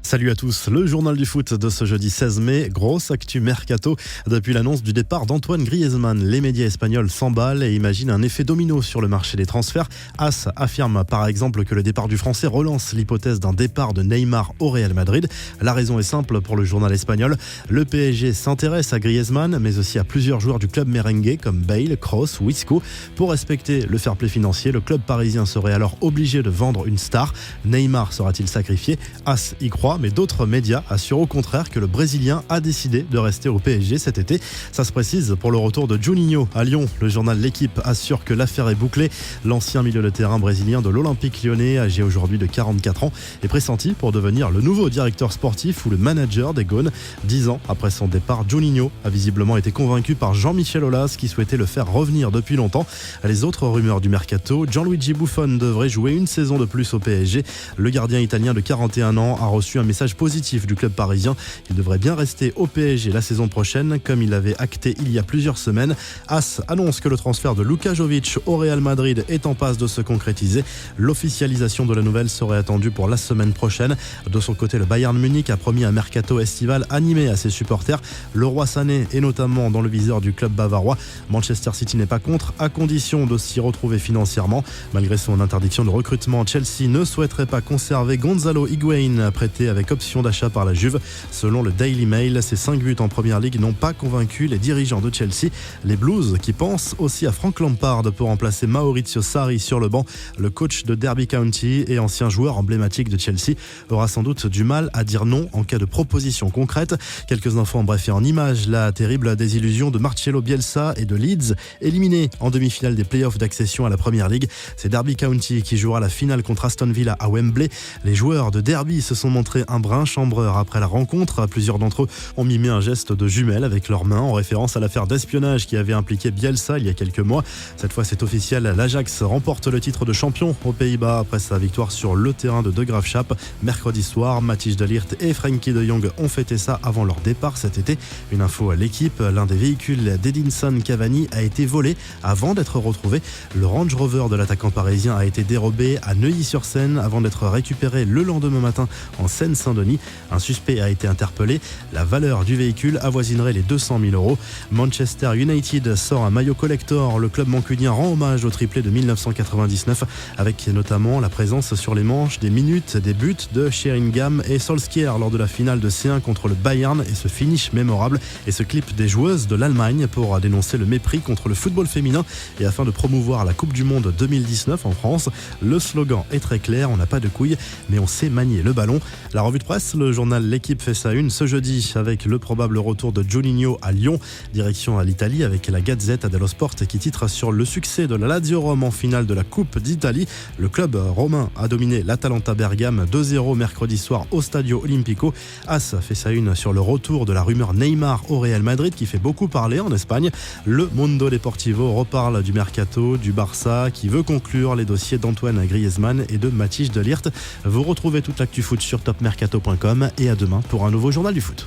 Salut à tous, le journal du foot de ce jeudi 16 mai, grosse actu mercato. Depuis l'annonce du départ d'Antoine Griezmann, les médias espagnols s'emballent et imaginent un effet domino sur le marché des transferts. AS affirme par exemple que le départ du Français relance l'hypothèse d'un départ de Neymar au Real Madrid. La raison est simple pour le journal espagnol. Le PSG s'intéresse à Griezmann, mais aussi à plusieurs joueurs du club merengue comme Bale, Kroos ou Isco. Pour respecter le fair play financier, le club parisien serait alors obligé de vendre une star. Neymar sera-t-il sacrifié? AS y croit, mais d'autres médias assurent au contraire que le Brésilien a décidé de rester au PSG cet été. Ça se précise pour le retour de Juninho à Lyon. Le journal L'Équipe assure que l'affaire est bouclée. L'ancien milieu de terrain brésilien de l'Olympique lyonnais, âgé aujourd'hui de 44 ans, est pressenti pour devenir le nouveau directeur sportif ou le manager des Gones. 10 ans après son départ, Juninho a visiblement été convaincu par Jean-Michel Aulas qui souhaitait le faire revenir depuis longtemps. Les autres rumeurs du mercato, Gianluigi Buffon devrait jouer une saison de plus au PSG. Le gardien italien de 41 ans a reçu un message positif du club parisien. Il devrait bien rester au PSG la saison prochaine, comme il l'avait acté il y a plusieurs semaines. AS annonce que le transfert de Luka Jovic au Real Madrid est en passe de se concrétiser. L'officialisation de la nouvelle serait attendue pour la semaine prochaine. De son côté, le Bayern Munich a promis un mercato estival animé à ses supporters. Le roi sané est notamment dans le viseur du club bavarois. Manchester City n'est pas contre, à condition de s'y retrouver financièrement. Malgré son interdiction de recrutement, Chelsea ne souhaiterait pas conserver Gonzalo Higuaín, prêté avec option d'achat par la Juve. Selon le Daily Mail, ses 5 buts en première ligue n'ont pas convaincu les dirigeants de Chelsea. Les Blues qui pensent aussi à Frank Lampard pour remplacer Maurizio Sarri sur le banc. Le coach de Derby County et ancien joueur emblématique de Chelsea aura sans doute du mal à dire non en cas de proposition concrète. Quelques infos en bref et en images. La terrible désillusion de Marcelo Bielsa et de Leeds, éliminé en demi-finale des playoffs d'accession à la Première Ligue. C'est Derby County qui jouera la finale contre Aston Villa à Wembley. Les joueurs de Derby se sont montrés un brin chambreur après la rencontre. Plusieurs d'entre eux ont mimé un geste de jumelle avec leurs mains en référence à l'affaire d'espionnage qui avait impliqué Bielsa il y a quelques mois. Cette fois, c'est officiel. L'Ajax remporte le titre de champion aux Pays-Bas après sa victoire sur le terrain de De Graafschap. Mercredi soir, Matthijs de Ligt et Frenkie de Jong ont fêté ça avant leur départ cet été. Une info à l'équipe, l'un des véhicules d'Edinson Cavani a été volé avant d'être retrouvé. Le Range Rover de l'attaquant parisien a été dérobé à Neuilly-sur-Seine avant d'être récupéré le lendemain matin en Seine-Saint-Denis. Un suspect a été interpellé. La valeur du véhicule avoisinerait les 200 000 €. Manchester United sort un maillot collector. Le club mancunien rend hommage au triplé de 1999 avec notamment la présence sur les manches des minutes des buts de Sheringham et Solskjaer lors de la finale de C1 contre le Bayern et ce finish mémorable et ce clip des joueuses de l'Allemagne pour dénoncer le mépris contre le football féminin et afin de promouvoir la Coupe du Monde 2019 en France. Le slogan est très clair, on n'a pas de couilles mais on sait manier le ballon. La revue de presse, le journal L'Équipe fait sa une ce jeudi avec le probable retour de Juninho à Lyon. Direction à l'Italie avec la Gazzetta dello Sport qui titre sur le succès de la Lazio Rome en finale de la Coupe d'Italie. Le club romain a dominé l'Atalanta Bergame 2-0 mercredi soir au Stadio Olimpico. AS fait sa une sur le retour de la rumeur Neymar au Real Madrid qui fait beaucoup parler en Espagne. Le Mundo Deportivo reparle du mercato du Barça qui veut conclure les dossiers d'Antoine Griezmann et de Matthijs de Ligt. Vous retrouvez toute l'actu foot sur topmercato.com et à demain pour un nouveau journal du foot.